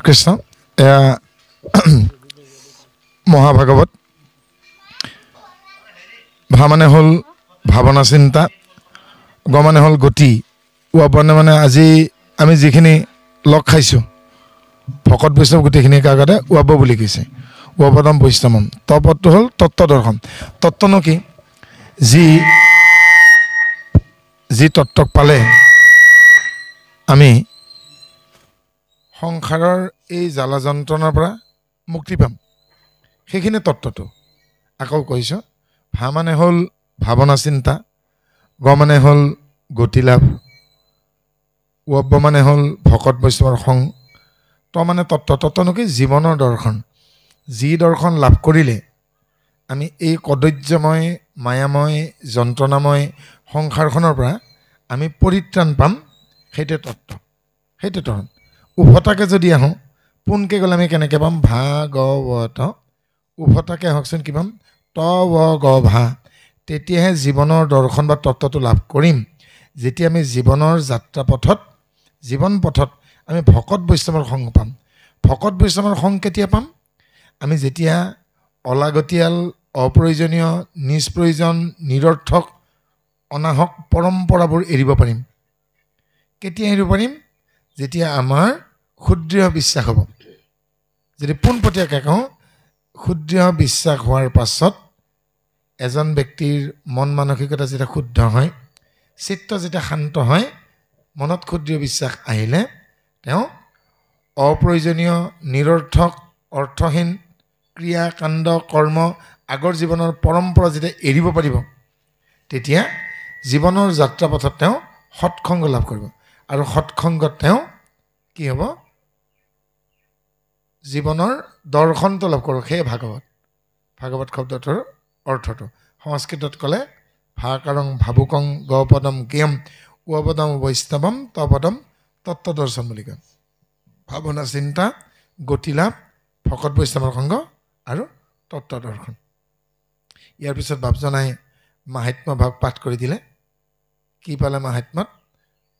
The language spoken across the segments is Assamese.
কৃষ্ণ এয়া মহাভাগৱত ভা মানে হ'ল ভাৱনা চিন্তা, গ মানে হ'ল গতি, উপানে মানে আজি আমি যিখিনি লগ খাইছোঁ ভকত বৈষ্ণৱ গোটেইখিনিৰ আগতে উপাব বুলি কৈছে। উপপদম বৈষ্ণৱম। তপদটো হ'ল তত্ত্ব দৰ্শন। তত্ত্বনো কি? যি তত্ত্বক পালে আমি সংসাৰৰ এই জ্বালা যন্ত্ৰণাৰ পৰা মুক্তি পাম, সেইখিনি তত্ত্বটো। আকৌ কৈছোঁ, ভা মানে হ'ল ভাৱনা চিন্তা, গ মানে হ'ল গতি লাভ, উপ মানে হ'ল ভকত বৈষ্ণৱৰ সং, ত মানে তত্ত্ব। তত্ত্বনো কি? জীৱনৰ দৰ্শন। যি দৰ্শন লাভ কৰিলে আমি এই কদৰ্যময় মায়াময় যন্ত্ৰণাময় সংসাৰখনৰ পৰা আমি পৰিত্ৰাণ পাম, সেইটোৱে তত্ত্ব, সেইটোৱে তত্ত্ব। উভতাকে যদি আহোঁ, পোনকৈ গ'লে আমি কেনেকৈ পাম? ভাগৱত। উভতাকে আহকচোন, কি পাম? ত ৱ গ ভা। তেতিয়াহে জীৱনৰ দৰ্শন বা তত্ত্বটো লাভ কৰিম, যেতিয়া আমি জীৱনৰ যাত্ৰা পথত, জীৱন পথত আমি ভকত বৈষ্ণৱৰ সংগ পাম। ভকত বৈষ্ণৱৰ সংগ কেতিয়া পাম? আমি যেতিয়া অলাগতিয়াল, অপ্ৰয়োজনীয়, নিষ্প্ৰয়োজন, নিৰৰ্থক, অনাহক পৰম্পৰাবোৰ এৰিব পাৰিম। কেতিয়া এৰিব পাৰিম? যেতিয়া আমাৰ সুদৃঢ় বিশ্বাস হ'ব। যদি পোনপটীয়াকৈ কওঁ, সুদৃঢ় বিশ্বাস হোৱাৰ পাছত এজন ব্যক্তিৰ মন মানসিকতা যেতিয়া শুদ্ধ হয়, চিত্ত যেতিয়া শান্ত হয়, মনত সুদৃঢ় বিশ্বাস আহিলে তেওঁ অপ্ৰয়োজনীয়, নিৰৰ্থক, অৰ্থহীন ক্ৰিয়া কাণ্ড কৰ্ম, আগৰ জীৱনৰ পৰম্পৰা যেতিয়া এৰিব পাৰিব, তেতিয়া জীৱনৰ যাত্ৰা পথত তেওঁ সৎসংগ লাভ কৰিব। আৰু সৎসংগত তেওঁ কি হ'ব? জীৱনৰ দৰ্শনটো লাভ কৰিব। সেয়ে ভাগৱত। ভাগৱত শব্দটোৰ অৰ্থটো সংস্কৃতত ক'লে ভাকাৰং ভাবুকং গপদম জ্ঞম উপপদম বৈষ্ণৱম তপদম তত্ত্বদৰ্শন বুলি কয়। ভাৱনা চিন্তা, গতি লাভ, ভকত বৈষ্ণৱৰ সংগ আৰু তত্ত্ব দৰ্শন। ইয়াৰ পিছত বাপজনাই মাহাত্ম্য ভাগ পাঠ কৰি দিলে। কি পালে মাহাত্ম্যত?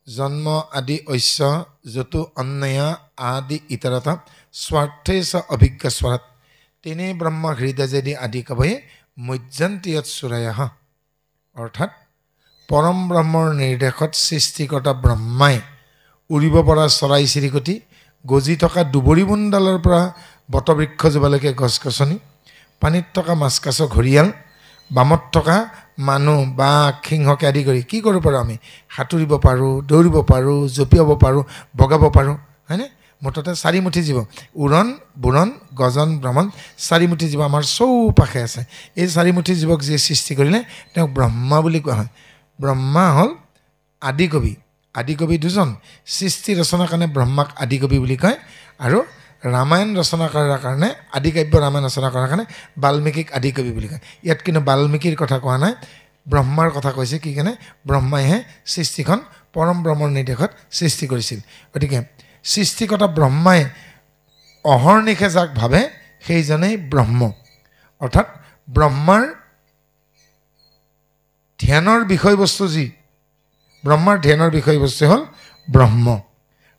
জন্ম আদি ঐশ্য যতু অন্যয়া আদি ইতৰতা স্বাৰ্থে চ অভিজ্ঞ স্বৰাত তেনে ব্ৰহ্ম হৃদযেদি আদি কবয়ে মজ্জন্তিয়ত চুৰায়া। অৰ্থাৎ পৰম ব্ৰহ্মৰ নিৰ্দেশত সৃষ্টিকৰ্তা ব্ৰহ্মাই উৰিব পৰা চৰাই চিৰিকটি, গজি থকা দুবৰি বুন্দালৰ পৰা বটবৃক্ষজোপালৈকে গছ গছনি, পানীত থকা মাছ কাছ ঘৰিয়াল, বামত থকা মানুহ বাঘ সিংহকে আদি কৰি কি কৰিব পাৰোঁ? আমি সাঁতুৰিব পাৰোঁ, দৌৰিব পাৰোঁ, জঁপিয়াব পাৰোঁ, বগাব পাৰোঁ, হয়নে? মুঠতে চাৰিমুঠি জীৱ, উৰণ বুৰণ গজন ভ্ৰমণ, চাৰিমুঠি জীৱ আমাৰ চৌপাশে আছে। এই চাৰিমুঠি জীৱক যিয়ে সৃষ্টি কৰিলে তেওঁক ব্ৰহ্মা বুলি কোৱা হয়। ব্ৰহ্মা হ'ল আদি কবি। আদি কবি দুজন। সৃষ্টি ৰচনাৰ কাৰণে ব্ৰহ্মাক আদি কবি বুলি কয়, আৰু ৰামায়ণ ৰচনা কৰাৰ কাৰণে, আদি কাব্য ৰামায়ণ ৰচনা কৰাৰ কাৰণে বাল্মীকিক আদি কবি বুলি কয়। ইয়াত কিন্তু বাল্মীকিৰ কথা কোৱা নাই, ব্ৰহ্মাৰ কথা কৈছে। কি কাৰণে? ব্ৰহ্মাইহে সৃষ্টিখন পৰম ব্ৰহ্মৰ নিৰ্দেশত সৃষ্টি কৰিছিল। গতিকে সৃষ্টিকৰ্তা ব্ৰহ্মাই অহৰ্নিশে যাক ভাবে সেইজনেই ব্ৰহ্ম। অৰ্থাৎ ব্ৰহ্মাৰ ধ্যানৰ বিষয়বস্তু যি, ব্ৰহ্মাৰ ধ্যানৰ বিষয়বস্তু হ'ল ব্ৰহ্ম।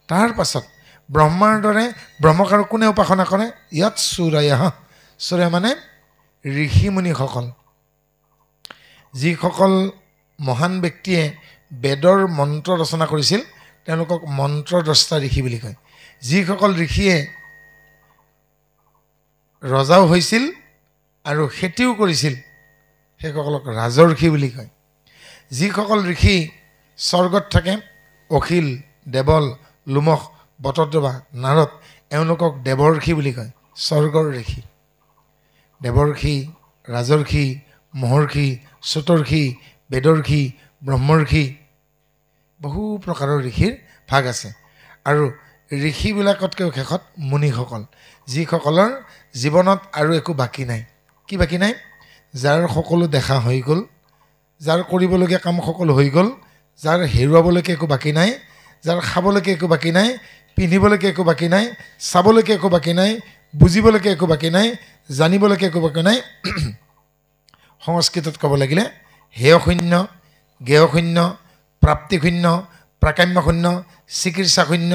তাৰ পাছত ব্ৰহ্মাৰ দৰে ব্ৰহ্মক আৰু কোনে উপাসনা কৰে? ইয়াত চুৰায়া। চুৰায়া মানে ঋষিমুনিসকল। যিসকল মহান ব্যক্তিয়ে বেদৰ মন্ত্ৰ ৰচনা কৰিছিল তেওঁলোকক মন্ত্ৰদ্ৰষ্টা ঋষি বুলি কয়। যিসকল ঋষিয়ে ৰজাও হৈছিল আৰু খেতিও কৰিছিল সেইসকলক ৰাজৰ্ষি বুলি কয়। যিসকল ঋষি স্বৰ্গত থাকে, অখিল, দেৱল, লোমস, বটদ্ৰৱা, নাৰদ, এওঁলোকক দেৱৰ্ষি বুলি কয়, স্বৰ্গৰ ঋষি। দেৱৰ্ষি, ৰাজৰ্ষি, মহৰ্ষি, চতুৰ্ষি, বেদৰ্ষি, ব্ৰহ্মৰ্ষি, বহু প্ৰকাৰৰ ঋষিৰ ভাগ আছে। আৰু ঋষিবিলাকতকৈও শেষত মুনিসকল, যিসকলৰ জীৱনত আৰু একো বাকী নাই। কি বাকী নাই? যাৰ সকলো দেখা হৈ গ'ল, যাৰ কৰিবলগীয়া কাম সকলো হৈ গ'ল, যাৰ হেৰুৱাবলৈকে একো বাকী নাই, যাৰ খাবলৈকে একো বাকী নাই, পিন্ধিবলৈকে একো বাকী নাই, চাবলৈকে একো বাকী নাই, বুজিবলৈকে একো বাকী নাই, জানিবলৈকে একো বাকী নাই। সংস্কৃতত ক'ব লাগিলে হেয়শূন্য, জ্ঞেয়শূন্য, প্ৰাপ্তিশূন্য, প্ৰাকাম্যশূন্য, চিকিৎসাশূন্য,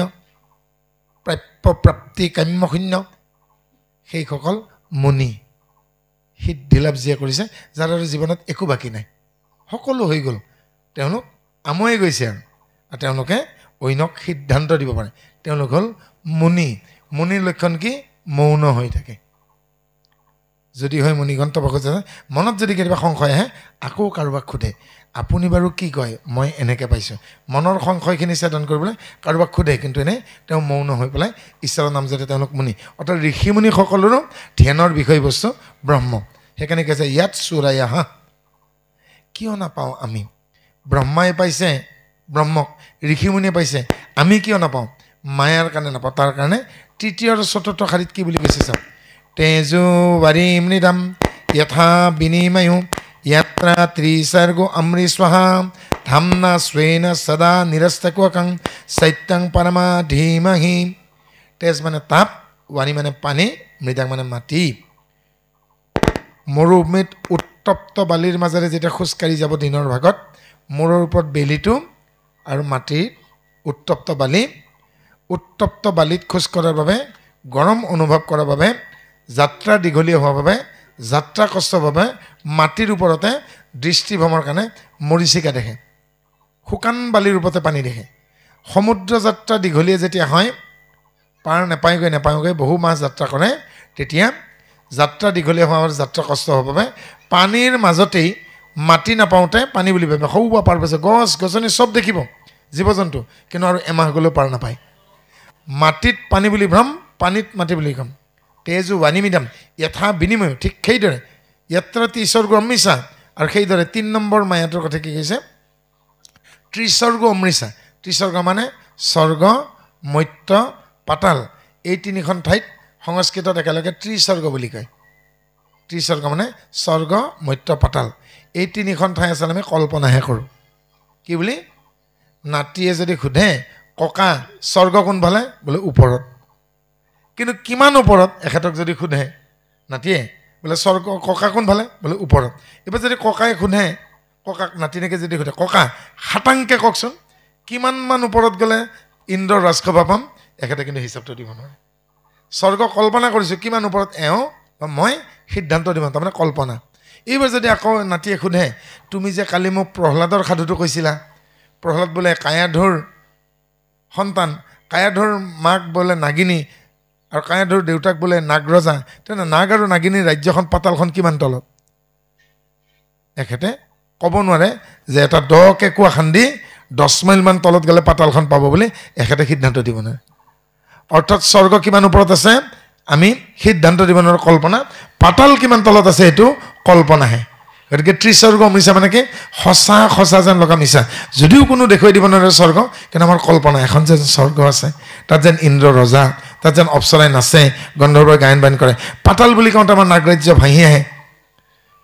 প্ৰাপ্য প্ৰাপ্তি কাম্য শূন্য সেইসকল মুনি সিদ্ধি লাভ যিয়ে কৰিছে যাৰ আৰু জীৱনত একো বাকী নাই সকলো হৈ গ'ল তেওঁলোক আমোৱাই গৈছে আৰু তেওঁলোকে অন্যক সিদ্ধান্ত দিব পাৰে তেওঁলোক হ'ল মুনি মুনিৰ লক্ষণ কি মৌন হৈ থাকে যদি হয় মুনিগন্ত বখতে মনত যদি কেতিয়াবা সংশয় আহে আকৌ কাৰোবাক সোধে আপুনি বাৰু কি কয় মই এনেকৈ পাইছোঁ মনৰ সংশয়খিনি ছেদন কৰিবলৈ কাৰোবাক সোধে কিন্তু এনে তেওঁ মৌন হৈ পেলাই ঈশ্বৰৰ নাম যাতে তেওঁলোক মুনি অৰ্থাৎ ঋষিমুনিসকলৰো ধ্যানৰ বিষয়বস্তু ব্ৰহ্ম সেইকাৰণে কৈছে ইয়াত চোৰায়া কিয় নাপাওঁ আমি ব্ৰহ্মাই পাইছে ব্ৰহ্মক ঋষিমুনিয়ে পাইছে আমি কিয় নাপাওঁ মায়াৰ কাৰণে নাপাওঁ তাৰ কাৰণে তৃতীয় আৰু চতুৰ্থ শাৰীত কি বুলি কৈছে চাওক তেজো বাৰীম নিদাম যথা বিনিময়ো ইয়াত্ৰা ত্ৰিসৰ্গো অমৃস্বহা ধামনা স্বেন সদা নিৰস্তকং সত্যং পৰমা ধীমহি তেজ মানে তাপ বাণী মানে পানী মৃদাং মানে মাটি মৰুভূমিত উত্তপ্ত বালিৰ মাজেৰে যেতিয়া খোজকাঢ়ি যাব দিনৰ ভাগত মূৰৰ ওপৰত বেলিটো আৰু মাটিৰ উত্তপ্ত বালিত খোজ কঢ়াৰ বাবে গৰম অনুভৱ কৰাৰ বাবে যাত্ৰা দীঘলীয়া হোৱাৰ বাবে যাত্ৰা কষ্টৰ বাবে মাটিৰ ওপৰতে দৃষ্টিভ্ৰমৰ কাৰণে মৰিচিকা দেখে শুকান বালিৰ ওপৰতে পানী দেখে সমুদ্ৰ যাত্ৰা দীঘলীয়া যেতিয়া হয় পাৰ নেপায়গৈ বহু মাহ যাত্ৰা কৰে তেতিয়া যাত্ৰা দীঘলীয়া হোৱাৰ যাত্ৰা কষ্ট হোৱাৰ বাবে পানীৰ মাজতেই মাটি নাপাওঁতে পানী বুলি ভাবে সৌবা পাৰ পাইছে গছ গছনি চব দেখিব জীৱ জন্তু কিন্তু আৰু এমাহ গ'লেও পাৰ নাপায় মাটিত পানী বুলি ভ্ৰম পানীত মাটি বুলি কম তেজো বাণীমিদাম যথা বিনিময় ঠিক সেইদৰে ইয়াত্ৰা ত্ৰিসৰ্গ অমৃষা আৰু সেইদৰে ৩ নম্বৰ মায়াটোৰ কথা কি কৈছে ত্ৰিসৰ্গ অমৃষা ত্ৰিসৰ্গ মানে স্বৰ্গ মৰ্ত্য পাতাল এই তিনিখন ঠাইত সংস্কৃতত একেলগে ত্ৰিসৰ্গ বুলি কয় ত্ৰিসৰ্গ মানে স্বৰ্গ মৰ্ত্য পাতাল এই তিনিখন ঠাই আচলতে আমি কল্পনাহে কৰোঁ কি বুলি নাতিয়ে যদি সোধে ককা স্বৰ্গ কোনফালে বোলে ওপৰত কিন্তু কিমান ওপৰত এখেতক যদি সোধে নাতিয়ে বোলে স্বৰ্গ ককা কোনফালে বোলে ওপৰত এবাৰ যদি ককাই সোধে ককাক নাতিনীকে যদি সোধে ককা হাতাংকে কওকচোন কিমানমান ওপৰত গ'লে ইন্দ্ৰৰ ৰাজসভা পাম এখেতে কিন্তু হিচাপটো দিব নোৱাৰে স্বৰ্গ কল্পনা কৰিছোঁ কিমান ওপৰত এওঁ বা মই সিদ্ধান্ত দিব তাৰমানে কল্পনা এইবাৰ যদি আকৌ নাতিয়ে সোধে তুমি যে কালি মোক প্ৰহ্লাদৰ সাধুটো কৈছিলা প্ৰহ্লাদ বোলে কায়াধুৰ সন্তান কায়াধুৰ মাক বোলে নাগিনী আৰু কায়াধুৰ দেউতাক বোলে নাগৰজা তেনে নাগ আৰু নাগিনীৰ ৰাজ্যখন পাতালখন কিমান তলত এখেতে ক'ব নোৱাৰে যে এটা দ কেঁকুৱা খান্দি 10 মাইলমান তলত গ'লে পাতালখন পাব বুলি এখেতে সিদ্ধান্ত দিব নোৱাৰে অৰ্থাৎ স্বৰ্গ কিমান ওপৰত আছে আমি সিদ্ধান্ত দিব নোৱাৰোঁ কল্পনা পাতাল কিমান তলত আছে এইটো কল্পনাহে গতিকে ত্ৰিসৰ্গ মিছা মানে কি সঁচা যেন লগা মিছা যদিও কোনো দেখুৱাই দিব নোৱাৰে স্বৰ্গ কিন্তু আমাৰ কল্পনা এখন যেন স্বৰ্গ আছে তাত যেন ইন্দ্ৰ ৰজা তাত যেন অপ্সৰাই নাচে গন্ধৰ্বই গায়ন বায়ন কৰে পাতাল বুলি কওঁতে আমাৰ নাগৰাজ্য ভাঙি আহে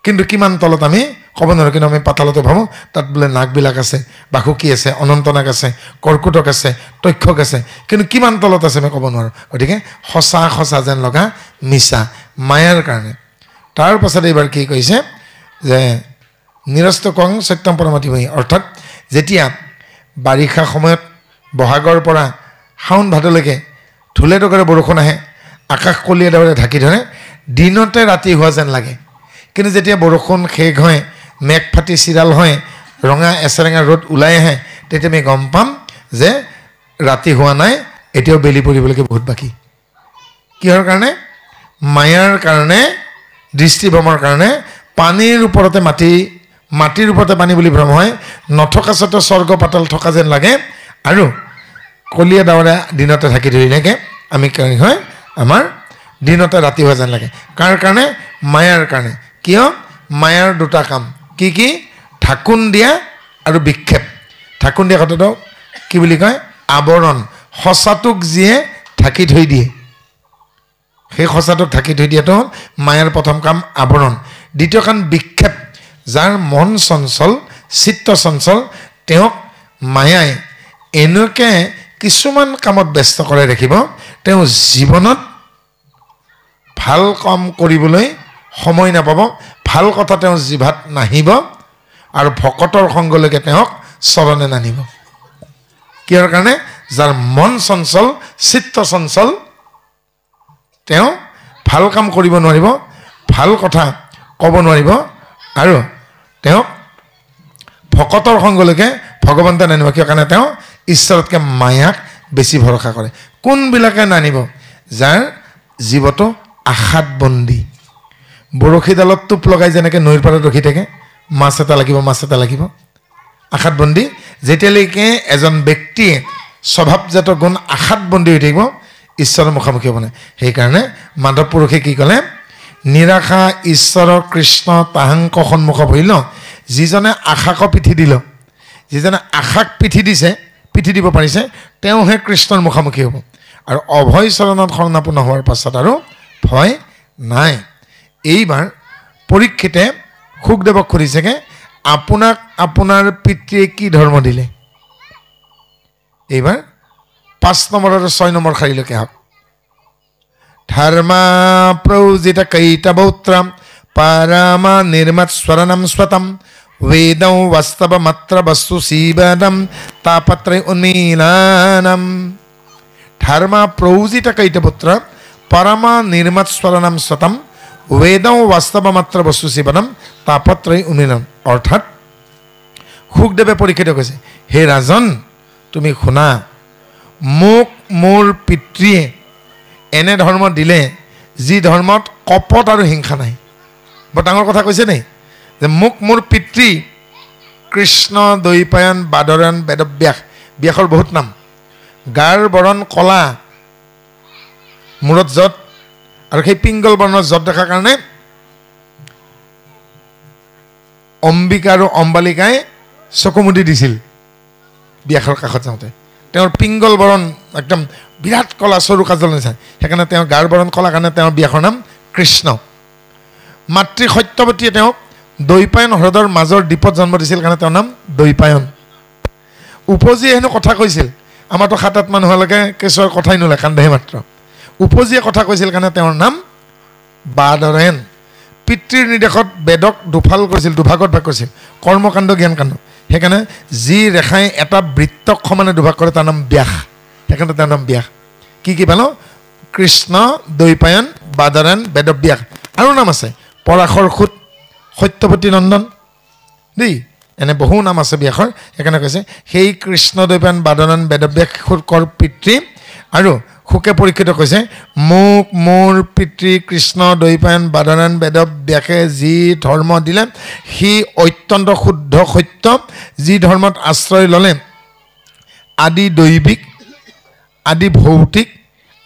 কিন্তু কিমান তলত আমি ক'ব নোৱাৰোঁ কিন্তু আমি পাতালতে ভাবোঁ তাত বোলে নাগবিলাক আছে বাসুকী আছে অনন্ত নাগ আছে কৰ্কুটক আছে তক্ষক আছে কিন্তু কিমান তলত আছে আমি ক'ব নোৱাৰোঁ গতিকে সঁচা যেন লগা মিছা মায়াৰ কাৰণে তাৰ পাছত এইবাৰ কি কৈছে যে নিৰস্ত কং সত্যম পৰমাধিমহী অৰ্থাৎ যেতিয়া বাৰিষা সময়ত বহাগৰ পৰা শাওণ ভাদলৈকে ধুলে টকৰে বৰষুণ আহে আকাশ কলীয়া ডাৱৰে ঢাকি ধৰে দিনতে ৰাতি হোৱা যেন লাগে কিন্তু যেতিয়া বৰষুণ শেষ হয় মেঘ ফাটি চিৰাল হয় ৰঙা এচেৰেঙা ৰ'দ ওলাই আহে তেতিয়া আমি গম পাম যে ৰাতি হোৱা নাই এতিয়াও বেলি পৰিবলৈকে বহুত বাকী কিহৰ কাৰণে মায়াৰ কাৰণে দৃষ্টিভ্ৰমৰ কাৰণে পানীৰ ওপৰতে মাটিৰ ওপৰতে পানী বুলি ভ্ৰম হয় নথকা স্বত্বেও স্বৰ্গ পাতাল থকা যেন লাগে আৰু কলীয়া ডাৱৰে দিনতে ঢাকি ধৰি থাকে আমি কি হয় আমাৰ দিনতে ৰাতি হোৱা যেন লাগে কাৰ কাৰণে মায়াৰ কাৰণে কিয় মায়াৰ দুটা কাম কি ঢাকুন দিয়া আৰু বিক্ষেপ ঢাকুন দিয়া কথাটো কি বুলি কয় আৱৰণ সঁচাটোক যিয়ে ঢাকি থৈ দিয়ে সেই সঁচাটোক ঢাকি থৈ দিয়াটো হ'ল মায়াৰ প্ৰথম কাম আৱৰণ দ্বিতীয় কাম বিক্ষেপ যাৰ মন চঞ্চল চিত্ত চঞ্চল তেওঁক মায়াই এনেকৈ কিছুমান কামত ব্যস্ত কৰাই ৰাখিব তেওঁ জীৱনত ভাল কাম কৰিবলৈ সময় নাপাব ভাল কথা তেওঁ জিভাত নাহিব আৰু ভকতৰ সংগলৈকে তেওঁক চৰণে নানিব কিহৰ কাৰণে যাৰ মন চঞ্চল চিত্ত চঞ্চল তেওঁ ভাল কাম কৰিব নোৱাৰিব ভাল কথা ক'ব নোৱাৰিব আৰু তেওঁ ভকতৰ সংগলৈকে ভগৱন্তে নানিব কিয় কাৰণে তেওঁ ঈশ্বৰতকৈ মায়াক বেছি ভৰসা কৰে কোনবিলাকে নানিব যাৰ জীৱটো আশাত বন্দী বৰশীডালত টোপ লগাই যেনেকৈ নৈৰ পাৰত ৰখি থাকে মাছ এটা লাগিব আশাত বন্দী যেতিয়ালৈকে এজন ব্যক্তিয়ে স্বভাৱজাত গুণ আশাত বন্দী হৈ থাকিব ঈশ্বৰৰ মুখামুখি হ'ব নাই সেইকাৰণে মাধৱ পুৰুষে কি ক'লে নিৰাশা ঈশ্বৰ কৃষ্ণ তাহাংক সন্মুখ ভৰিল যিজনে আশাক পিঠি দিল যিজনে আশাক পিঠি দিব পাৰিছে তেওঁহে কৃষ্ণৰ মুখামুখি হ'ব আৰু অভয় চৰণত শৰণাপন্ন হোৱাৰ পাছত আৰু ভয় নাই এইবাৰ পৰীক্ষিতে সুখদেৱক সুধিছেগৈ আপোনাক আপোনাৰ পিতৃয়ে কি ধৰ্ম দিলে এইবাৰ 5 নম্বৰ আৰু 6 নম্বৰ শাৰীলৈকে হওক ধৰ্মা প্ৰৌজিত কৈতবৌত্ৰম পাৰামা নিৰ্মাত স্বৰণম স্বতম वेदं वास्तवमत्र वस्तु सीवदं तापत्रय उन्मीलानं धर्म प्रौजित कैतपुत्र परमा निर्मत स्वरणम स्वतम वेदं वास्तवमत्र वस्तु सीवदं तापत्रय उन्मीलन अर्थात সুখদেৱে পৰীক্ষিত কৈছে হে ৰাজন তুমি শুনা মোক মোৰ পিতৃয়ে এনে ধৰ্ম দিলে যি ধৰ্মত কপট আৰু হিংসা নাই বৰ ডাঙৰ কথা কৈছে নেই যে মোক মোৰ পিতৃ কৃষ্ণ দৈপায়ন বাদৰায়ণ বেদব্যাস ব্যাসৰ বহুত নাম গাৰ বৰণ কলা মূৰত যত আৰু সেই পিংগল বৰ্ণৰ যত দেখাৰ কাৰণে অম্বিকা আৰু অম্বালিকাই চকুমুদি দিছিল ব্যাসৰ কাষত যাওঁতে তেওঁৰ পিংগল বৰণ একদম বিৰাট কলা চৰু কাজল নিচিনা সেইকাৰণে তেওঁৰ গাৰ বৰণ কলা কাৰণে তেওঁৰ ব্যাসৰ নাম কৃষ্ণ মাতৃ সত্যৱতীয়ে তেওঁক দৈপায়ন হ্ৰদৰ মাজৰ দ্বীপত জন্ম দিছিল কাৰণে তেওঁৰ নাম দৈপায়ন উপজিয়ে হেনো কথা কৈছিল আমাৰতো 7-8 মানুহলৈকে কেশৰ কথাই নোলায় কান্দেহে মাত্ৰ উপজিয়ে কথা কৈছিল কাৰণে তেওঁৰ নাম বাদৰায়ণ পিতৃৰ নিৰ্দেশত বেদক দুফাল কৰিছিল দুভাগত ভাগ কৰিছিল কৰ্মকাণ্ড জ্ঞানকাণ্ড সেইকাৰণে যি ৰেখাই এটা বৃত্তক সমানে দুভাগ কৰে তাৰ নাম ব্যাস সেইকাৰণে তেওঁৰ নাম ব্যাস কি পালো কৃষ্ণ দৈপায়ন বাদৰায়ণ বেদব্যাস আৰু নাম আছে পৰাশৰ সুত সত্যপতি নন্দন দেই এনে বহু নাম আছে ব্যাসৰ সেইকাৰণে কৈছে সেই কৃষ্ণ দৈপায়ন বাদৰায়ণ বেদব্যাসৰ পিতৃ আৰু সুকে পৰীক্ষিত কৈছে মোক মোৰ পিতৃ কৃষ্ণ দৈপায়ন বাদৰায়ণ বেদব্যাসে যি ধৰ্ম দিলে সি অত্যন্ত শুদ্ধ সত্য যি ধৰ্মত আশ্ৰয় ল'লে আদি দৈবিক আদি ভৌতিক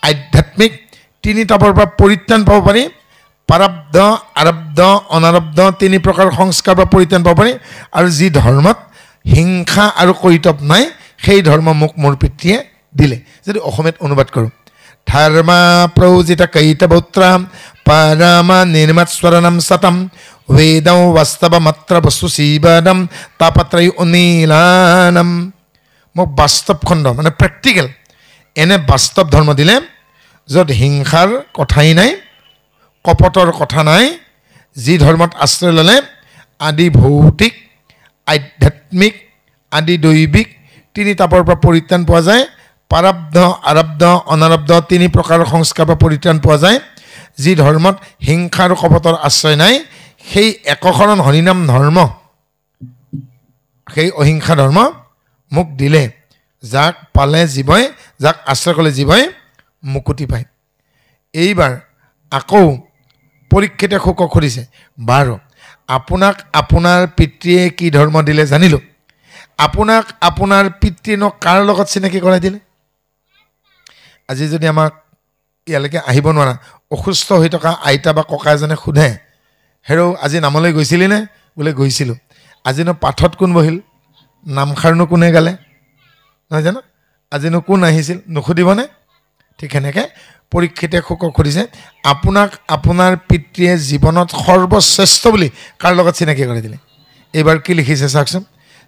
আধ্যাত্মিক তিনি তাপৰ পৰা পৰিত্ৰাণ পাব পাৰি প্ৰাৰব্ধ আৰব্ধ অনাৰব্ধ তিনি প্ৰকাৰ সংস্কাৰ পৰা পৰিত্ৰাণ পাব পাৰি আৰু যি ধৰ্মত হিংসা আৰু কৈতৱ নাই সেই ধৰ্ম মোক মোৰ পিতৃয়ে দিলে যদি অসমীয়াত অনুবাদ কৰোঁ ধৰ্মা প্ৰৌজিত কৈতবৌত্ৰাম পৰমা নিৰ্মাত স্বৰণম সতম वेदं वास्तवमत्र वस्तु सीवदं तापत्रय उन्मीलानं মোক বাস্তৱ খণ্ড মানে প্ৰেক্টিকেল এনে বাস্তৱ ধৰ্ম দিলে য'ত হিংসাৰ কথাই নাই কপটৰ কথা নাই যি ধৰ্মত আশ্ৰয় ল'লে আদি ভৌতিক আধ্যাত্মিক আদি দৈবিক তিনি তাপৰ পৰা পৰিত্ৰাণ পোৱা যায় প্ৰাৰব্ধ আৰব্ধ অনাৰব্ধ তিনি প্ৰকাৰৰ সংস্কাৰ পৰা পৰিত্ৰাণ পোৱা যায় যি ধৰ্মত হিংসা আৰু কপটৰ আশ্ৰয় নাই সেই একশৰণ হৰিনাম ধৰ্ম সেই অহিংসা ধৰ্ম মোক দিলে যাক পালে জীৱই যাক আশ্ৰয় কৰিলে জীৱই মুকুতি পায় এইবাৰ আকৌ পৰীক্ষিতে সুকক সুধিছে বাৰু আপোনাক আপোনাৰ পিতৃয়ে কি ধৰ্ম দিলে জানিলোঁ আপোনাক আপোনাৰ পিতৃনো কাৰ লগত চিনাকি কৰাই দিলে আজি যদি আমাক ইয়ালৈকে আহিব নোৱাৰা অসুস্থ হৈ থকা আইতা বা ককা এজনে সোধে হেৰৌ আজি নামলৈ গৈছিলি নে বোলে গৈছিলোঁ আজিনো পাঠত কোন বহিল নামখাৰনো কোনে গালে নহয় জানো আজিনো কোন আহিছিল নুসুধিবনে ঠিক সেনেকৈ পৰীক্ষিতে সুকক সুধিছে আপোনাক আপোনাৰ পিতৃয়ে জীৱনত সৰ্বশ্ৰেষ্ঠ বুলি কাৰ লগত চিনাকি কৰি দিলে এইবাৰ কি লিখিছে চাওকচোন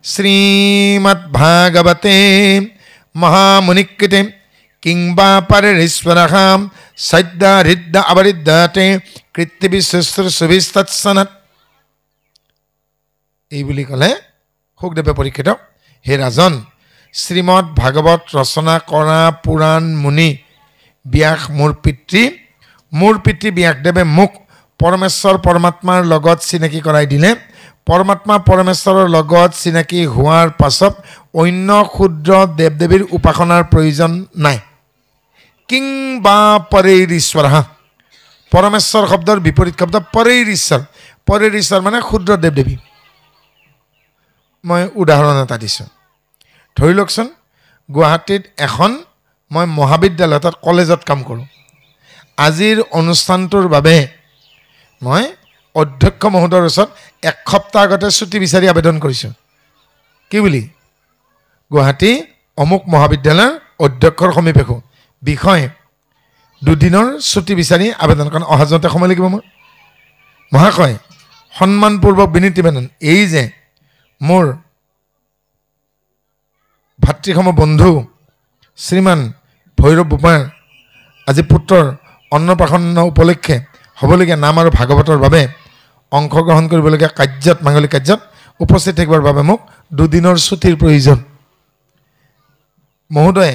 শ্ৰীমদ ভাগৱতে মহামুনিকৃতে কিংবা পৰেশ্বৰহাম সদ্য হৃদ্য অৱৰিদ্ধতে কৃত্যবিশ্বৰ সুবিস্তৎসনত এই বুলি ক'লে সুখদেৱে পৰীক্ষিত হে ৰাজন শ্ৰীমদ ভাগৱত ৰচনা কৰা পুৰাণ মুনি ব্যাস মোৰ পিতৃ ব্যাসদেৱে মোক পৰমেশ্বৰ পৰমাত্মাৰ লগত চিনাকি কৰাই দিলে। পৰমাত্মা পৰমেশ্বৰৰ লগত চিনাকি হোৱাৰ পাছত অন্য ক্ষুদ্ৰ দেৱ দেৱীৰ উপাসনাৰ প্ৰয়োজন নাই। কিং বা পৰেৰ ঈশ্বৰ। পৰমেশ্বৰ শব্দৰ বিপৰীত শব্দ পৰেৰ ঈশ্বৰ। পৰেৰ ঈশ্বৰ মানে ক্ষুদ্ৰ দেৱ দেৱী। মই উদাহৰণ এটা দিছোঁ। ধৰি লওকচোন গুৱাহাটীত এখন মই মহাবিদ্যালয় তাত কলেজত কাম কৰোঁ। আজিৰ অনুষ্ঠানটোৰ বাবে মই অধ্যক্ষ মহোদয়ৰ ওচৰত এক সপ্তাহ আগতে ছুটি বিচাৰি আবেদন কৰিছোঁ। কি বুলি? গুৱাহাটী অমুক মহাবিদ্যালয়ৰ অধ্যক্ষৰ সমীপেষু বিষয়ে 2 দিনৰ ছুটি বিচাৰি আবেদন, কাৰণ অহা যোৱাতে সময় লাগিব মোৰ। মহাশয় সন্মানপূৰ্বক বিনীত নিবেদন, এই যে মোৰ ভাতৃসম বন্ধু শ্ৰীমান ভৈৰৱ বোপাৰ আজি পুত্ৰৰ অন্নপ্ৰাশন উপলক্ষে হ'বলগীয়া নাম আৰু ভাগৱতৰ বাবে অংশগ্ৰহণ কৰিবলগীয়া কাৰ্যত, মাংগলিক কাৰ্যত উপস্থিত থাকিবৰ বাবে মোক 2 দিনৰ ছুটিৰ প্ৰয়োজন। মহোদয়ে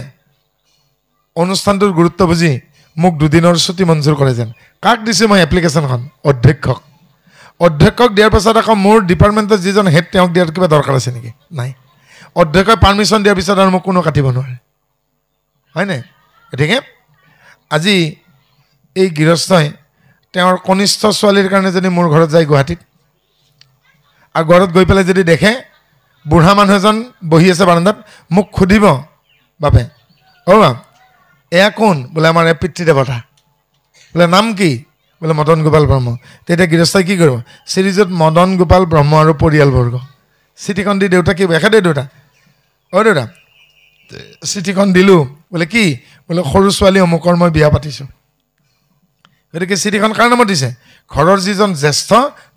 অনুষ্ঠানটোৰ গুৰুত্ব বুজি মোক 2 দিনৰ ছুটি মঞ্জুৰ কৰে যেন। কাক দিছোঁ মই এপ্লিকেশ্যনখন? অধ্যক্ষক। অধ্যক্ষক দিয়াৰ পাছত আকৌ মোৰ ডিপাৰ্টমেণ্টৰ যিজন হেড তেওঁক দিয়াৰ কিবা দৰকাৰ আছে নেকি? নাই। অধ্যক্ষই পাৰ্মিশ্যন দিয়াৰ পিছত আৰু মোক কোনো কাটিব নোৱাৰে, হয়নে? গতিকে আজি এই গৃহস্থই তেওঁৰ কনিষ্ঠ ছোৱালীৰ কাৰণে যদি মোৰ ঘৰত যায় গুৱাহাটীত, আৰু ঘৰত গৈ পেলাই যদি দেখে বুঢ়া মানুহ এজন বহি আছে বাৰান্দাত, মোক সুধিব বাপে, অ' বাপ এয়া কোন? বোলে আমাৰ এই পিতৃদেৱতা। বোলে নাম কি? বোলে মদন গোপাল ব্ৰহ্ম। তেতিয়া গৃহস্থই কি কৰিব? শ্ৰীযুত মদন গোপাল ব্ৰহ্ম আৰু পৰিয়ালবৰ্গ চিঠিখন দি দেউতা কি একে দে দেউতা, অ' দেউতা চিঠিখন দিলোঁ। বোলে কি? বোলে সৰু ছোৱালী অমুকৰ মই বিয়া পাতিছোঁ। গতিকে চিঠিখন কাৰ নামত দিছে? ঘৰৰ যিজন জ্যেষ্ঠ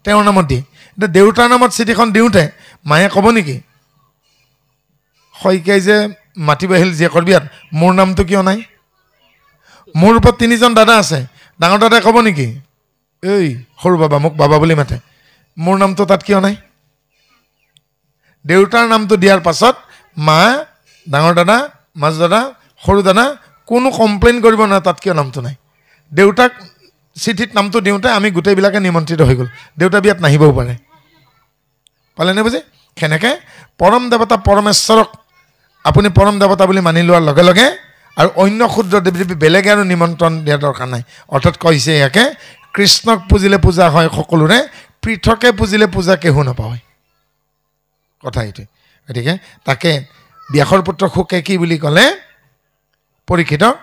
তেওঁৰ নামত দিয়ে। এতিয়া দেউতাৰ নামত চিঠিখন দিওঁতে মায়ে ক'ব নেকি শইকীয়াই যে মাতিব আহিল জীয়েকৰ বিয়াত মোৰ নামটো কিয় নাই? মোৰ ওপৰত 3জন দাদা আছে, ডাঙৰ দাদাই ক'ব নেকি এই সৰু বাবা মোক বাবা বুলি মাতে, মোৰ নামটো তাত কিয় নাই? দেউতাৰ নামটো দিয়াৰ পাছত মা, ডাঙৰ দাদা, মাজ দাদা, সৰু দাদা কোনো কমপ্লেইন কৰিব নোৱাৰে তাত কিয় নামটো নাই। দেউতাক চিঠিত নামটো দিওঁতে আমি গোটেইবিলাকে নিমন্ত্ৰিত হৈ গ'ল, দেউতা বিয়াত নাহিবও পাৰে। পালেনে বুজি? সেনেকৈ পৰম দেৱতা পৰমেশ্বৰক আপুনি পৰম দেৱতা বুলি মানি লোৱাৰ লগে লগে আৰু অন্য ক্ষুদ্ৰ দেৱ দেৱী বেলেগে আৰু নিমন্ত্ৰণ দিয়া দৰকাৰ নাই। অৰ্থাৎ কৈছে ইয়াকে কৃষ্ণক পুজিলে পূজা হয় সকলোৰে, পৃথকে পুজিলে পূজা কেহু নাপায়। কথা এইটোৱে। গতিকে তাকে ব্যাসৰ পুত্ৰ শুকে কি বুলি ক'লে? পৰীক্ষিতক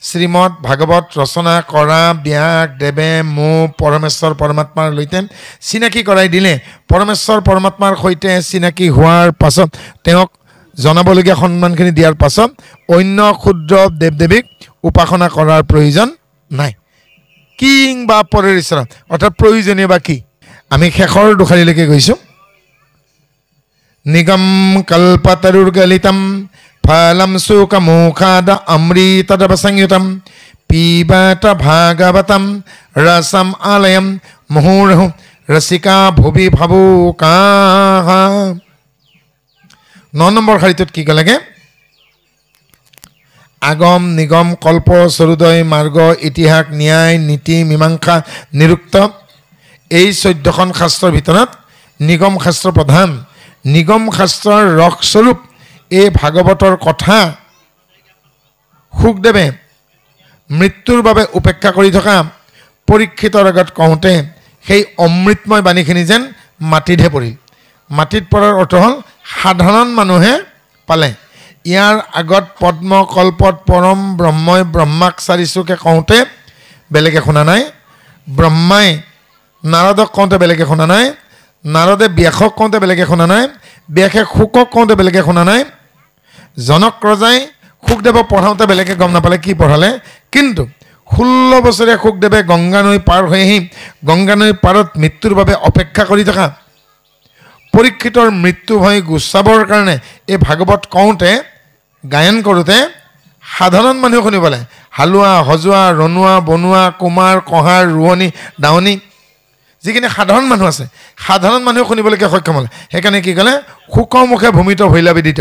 শ্ৰীমদ ভাগৱত ৰচনা কৰা ব্যাসদেৱে মোক পৰমেশ্বৰ পৰমাত্মাৰ সৈতে চিনাকি কৰাই দিলে। পৰমেশ্বৰ পৰমাত্মাৰ সৈতে চিনাকি হোৱাৰ পাছত তেওঁক জনাবলগীয়া সন্মানখিনি দিয়াৰ পাছত অন্য ক্ষুদ্ৰ দেৱ দেৱীক উপাসনা কৰাৰ প্ৰয়োজন নাই। কিং বা পৰেৰ ঈশ্বৰ, অৰ্থাৎ প্ৰয়োজনীয় বা কি? আমি শেষৰ দুখাৰীলৈকে গৈছোঁ। নিগম কল্পতৰুৰ্গলিতম ফলম সুকমুখাদ অমৃতদৱসংযুতম পিবত ভাগৱতম ৰসম আলয়ম মুহুৰ্মুহু ৰসিকা ভুবি ভাবুকাঃ। 9 নম্বৰ শাৰীটোত কি ক'লেগে? আগম নিগম কল্প চৰুদয় মাৰ্গ ইতিহাস ন্যায় নীতি মীমাংসা নিৰুক্ত, এই 14খন শাস্ত্ৰৰ ভিতৰত নিগম শাস্ত্ৰ প্ৰধান। নিগম শাস্ত্ৰৰ ৰসস্বৰূপ এই ভাগৱতৰ কথা শুকদেৱে মৃত্যুৰ বাবে উপেক্ষা কৰি থকা পৰীক্ষিতৰ আগত কওঁতে সেই অমৃতময় বাণীখিনি যেন মাটিতহে পৰিল। মাটিত পৰাৰ অৰ্থ হ'ল সাধাৰণ মানুহে পালে। ইয়াৰ আগত পদ্ম কল্পত পৰম ব্ৰহ্মই ব্ৰহ্মাক চাৰিচুকে কওঁতে বেলেগে শুনা নাই, ব্ৰহ্মাই নাৰদক কওঁতে বেলেগে শুনা নাই, নাৰদে ব্যাসক কওঁতে বেলেগে শুনা নাই, ব্যাসে শুকক কওঁতে বেলেগে শুনা নাই, জনক ৰজাই শুকদেৱক পঢ়াওঁতে বেলেগে গম নাপালে কি পঢ়ালে। কিন্তু 16 বছৰীয়া শুকদেৱে গংগা নৈ পাৰ হৈ আহি গংগা নৈৰ পাৰত মৃত্যুৰ বাবে অপেক্ষা কৰি থকা পৰীক্ষিতৰ মৃত্যু ভয় গুচাবৰ কাৰণে এই ভাগৱত কওঁতে গায়ন কৰোঁতে সাধাৰণ মানুহ শুনিবলৈ, হালোৱা সজোৱা ৰনোৱা বনোৱা কুমাৰ কঁহাৰ ৰোৱনী দাৱনী যিখিনি সাধাৰণ মানুহ আছে সাধাৰণ মানুহ শুনিবলৈকে সক্ষম হ'লে। সেইকাৰণে কি ক'লে? শুকমুখে ভূমিত ভৈলা বিদিত,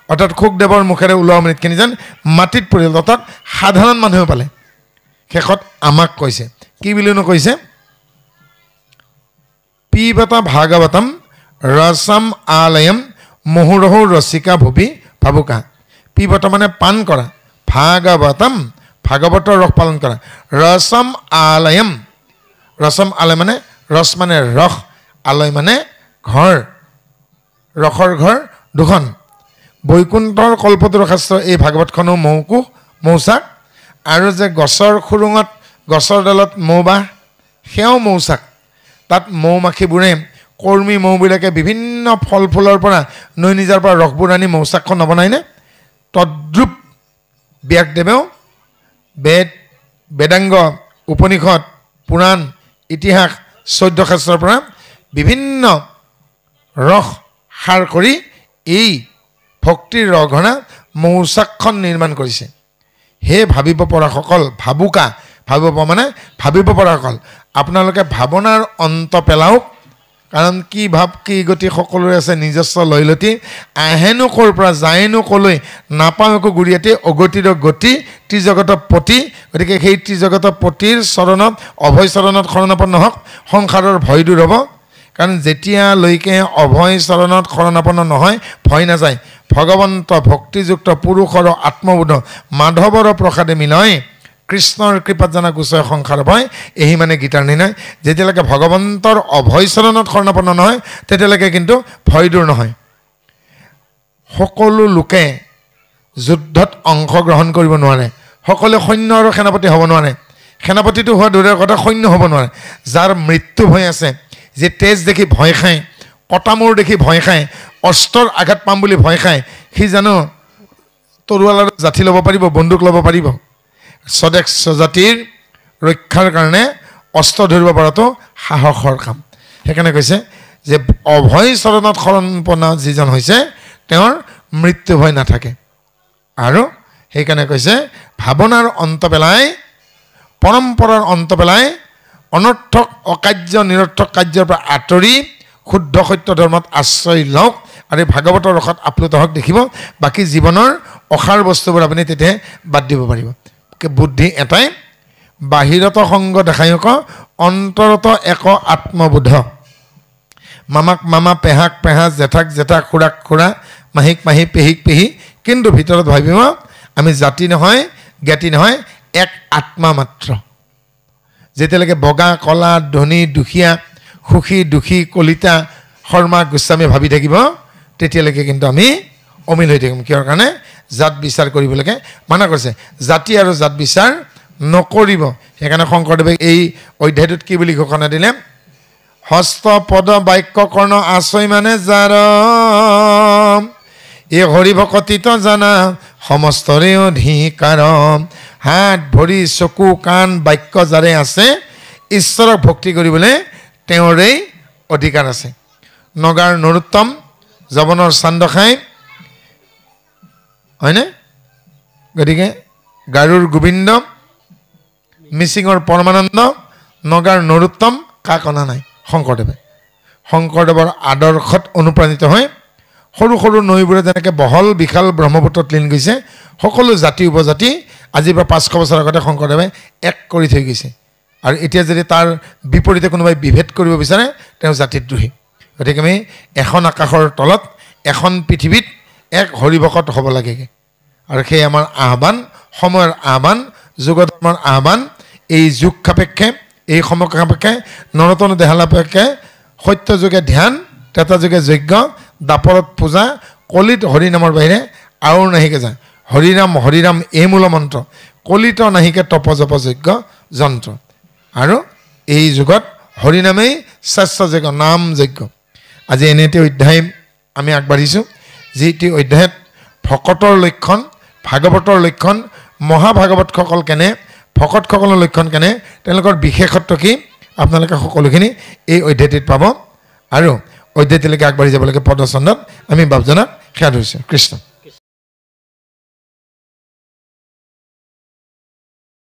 অৰ্থাৎ শুকদেৱৰ মুখেৰে ওলোৱা অমৃতখিনি যেন মাটিত পৰিল, অৰ্থাৎ সাধাৰণ মানুহে পালে। শেষত আমাক কৈছে, কি বুলিনো কৈছে? পিবত ভাগৱতম ৰসম আলয়ম মুহুৰহু ৰসিকা ভুবি ভাবুকা। পিবত মানে পান কৰা, ভাগৱতম ভাগৱতৰ ৰস পালন কৰা, ৰসম আলয়ম, ৰসম আলয় মানে ৰস মানে ৰস, আলয় মানে ঘৰ, ৰসৰ ঘৰ দুখন। বৈকুণ্ঠৰ কল্পতৰু শাস্ত্ৰ এই ভাগৱতখনো মৌকুশ মৌচাক, আৰু যে গছৰ খুৰুঙত গছৰ ডালত মৌবাহ সেয়াও মৌচাক। তাত মৌ মাখিবোৰে কৰ্মী মৌবিলাকে বিভিন্ন ফল ফুলৰ পৰা নৈ নিজাৰ পৰা ৰসবোৰ আনি মৌচাকখন নবনায়নে? তদ্ৰূপ ব্যাসদেৱেও বেদ বেদাংগ উপনিষদ পুৰাণ ইতিহাস 14 শাস্ত্ৰৰ পৰা বিভিন্ন ৰস সাৰ কৰি এই ভক্তিৰ ৰঘনা মৌচাকখন নিৰ্মাণ কৰিছে। হে ভাবিব পৰাসকল, ভাবুকা, ভাবিব মানে ভাবিব পৰাসকল, আপোনালোকে ভাৱনাৰ অন্ত পেলাওক। কাৰণ কি ভাৱ কি গতি সকলোৰে আছে নিজস্ব লয়লতি, আহেনো ক'ৰ পৰা যায়নো ক'লৈ, নাপাওঁ একো গুৰিয়াতি, অগতিৰ গতি ত্ৰিজগত পতি। গতিকে সেই ত্ৰিজগত পতিৰ চৰণত অভয় চৰণত শৰণাপন্ন হওক, সংসাৰৰ ভয় দূৰ হ'ব। কাৰণ যেতিয়ালৈকে অভয় চৰণত শৰণাপন্ন নহয় ভয় নাযায়। ভগৱন্ত ভক্তিযুক্ত পুৰুষৰ আত্মবোধ মাধৱৰ প্ৰসাদে মিলয়, কৃষ্ণৰ কৃপাত জানা গোচয় সংসাৰ ভয়, এহি মানে গীতাৰ নিৰ্ণয়। যেতিয়ালৈকে ভগৱন্তৰ অভয় চৰণত শৰণাপন্ন নহয় তেতিয়ালৈকে কিন্তু ভয় দূৰ নহয়। সকলো লোকে যুদ্ধত অংশগ্ৰহণ কৰিব নোৱাৰে, সকলোৱে সৈন্য আৰু সেনাপতি হ'ব নোৱাৰে। সেনাপতিটো হোৱা দূৰৰ কথা, সৈন্য হ'ব নোৱাৰে। যাৰ মৃত্যু ভয় আছে, যে তেজ দেখি ভয় খায়, কটামূৰ দেখি ভয় খায়, অস্ত্ৰৰ আঘাত পাম বুলি ভয় খায়, সি জানো তৰোৱাল আৰু জাঠি ল'ব পাৰিব, বন্দুক ল'ব পাৰিব? স্বদেশ স্বজাতিৰ ৰক্ষাৰ কাৰণে অস্ত্ৰ ধৰিব পৰাটো সাহসৰ কাম। সেইকাৰণে কৈছে যে অভয় চৰণত শৰণাপন্ন যিজন হৈছে তেওঁৰ মৃত্যু ভয় নাথাকে। আৰু সেইকাৰণে কৈছে ভাৱনাৰ অন্ত পেলাই, পৰম্পৰাৰ অন্ত পেলাই, অনৰ্থক অকাৰ্য নিৰৰ্থক কাৰ্যৰ পৰা আঁতৰি শুদ্ধ সত্য ধৰ্মত আশ্ৰয় লওক আৰু ভাগৱতৰ ৰসত আপ্লুত হওক। দেখিব বাকী জীৱনৰ অসাৰ বস্তুবোৰ আপুনি তেতিয়াহে বাদ দিব পাৰিব। বুদ্ধি এটাই, বাহিৰত সংগ দেখায়ক, অন্তৰত এক আত্মবোধ। মামাক মামা, পেহাক পেহা, জেঠাক জেঠা, খুৰাক খুৰা, মাহীক মাহী, পেহীক পেহী, কিন্তু ভিতৰত ভাবিব আমি জাতি নহয় জ্ঞাতি নহয়, এক আত্মা মাত্ৰ। যেতিয়ালৈকে বগা কলা, ধনী দুখীয়া, সুখী দুখী, কলিতা শৰ্মা গোস্বামী ভাবি থাকিব তেতিয়ালৈকে কিন্তু আমি অমিল হৈ থাকিম। কিহৰ কাৰণে? জাত বিচাৰ কৰিবলৈকে মানা কৰিছে, জাতি আৰু জাত বিচাৰ নকৰিব। সেইকাৰণে শংকৰদেৱে এই অধ্যায়টোত কি বুলি ঘোষণা দিলে? হস্ত পদ বাক্য কৰ্ণ আশ্ৰয় মানে যাৰ, এই হৰিভকতিত জানা সমস্তৰে অধিকাৰ। হাত ভৰি চকু কাণ বাক্য যাৰে আছে, ঈশ্বৰক ভক্তি কৰিবলৈ তেওঁৰেই অধিকাৰ আছে। নগাৰ নৰোত্তম, যৱনৰ চান্দখাই, হয়নে? গতিকে গাৰুৰ গোবিন্দ, মিচিঙৰ পৰমানন্দ, নগাৰ নৰোত্তম, কাক অনা নাই? শংকৰদেৱে। শংকৰদেৱৰ আদৰ্শত অনুপ্ৰাণিত হৈ সৰু সৰু নৈবোৰে যেনেকৈ বহল বিশাল ব্ৰহ্মপুত্ৰত লীন গৈছে, সকলো জাতি উপজাতি আজিৰ পৰা 500 বছৰ আগতে শংকৰদেৱে এক কৰি থৈ গৈছে। আৰু এতিয়া যদি তাৰ বিপৰীতে কোনোবাই বিভেদ কৰিব বিচাৰে তেওঁ জাতিদ্ৰোহী। গতিকে আমি এখন আকাশৰ তলত এখন পৃথিৱীত এক হৰিভকত হ'ব লাগে। আৰু সেই আমাৰ আহ্বান, সময়ৰ আহ্বান, যুগধৰ্মৰ আহ্বান। এই যুগ সাপেক্ষে, এই সময় সাপেক্ষে, নৰতন দেহালাপেক্ষে সত্য যুগে ধ্যান, তেতা যুগে যজ্ঞ, দাপৰত পূজা, কলিত হৰিনামৰ বাহিৰে আৰু নাহিকে যায়। হৰিনাম হৰিনাম এই মূল মন্ত্ৰ, কলিত নাহিকে তপ জপ যজ্ঞ যন্ত্ৰ। আৰু এই যুগত হৰিনামেই শ্ৰেষ্ঠ যজ্ঞ, নাম যজ্ঞ। আজি এনে এটি অধ্যায় আমি আগবাঢ়িছোঁ, যিটি অধ্যায়ত ভকতৰ লক্ষণ, ভাগৱতৰ লক্ষণ, মহাভাগৱতসকল কেনে, ভকতসকলৰ লক্ষণ কেনে, তেওঁলোকৰ বিশেষত্ব কি, আপোনালোকে সকলোখিনি এই অধ্যায়টিত পাব। আৰু অধ্যায়টিলৈকে আগবাঢ়ি যাব লাগে পদচন্দত আমি বাপজনক সেৱা ধৰিছোঁ। কৃষ্ণ।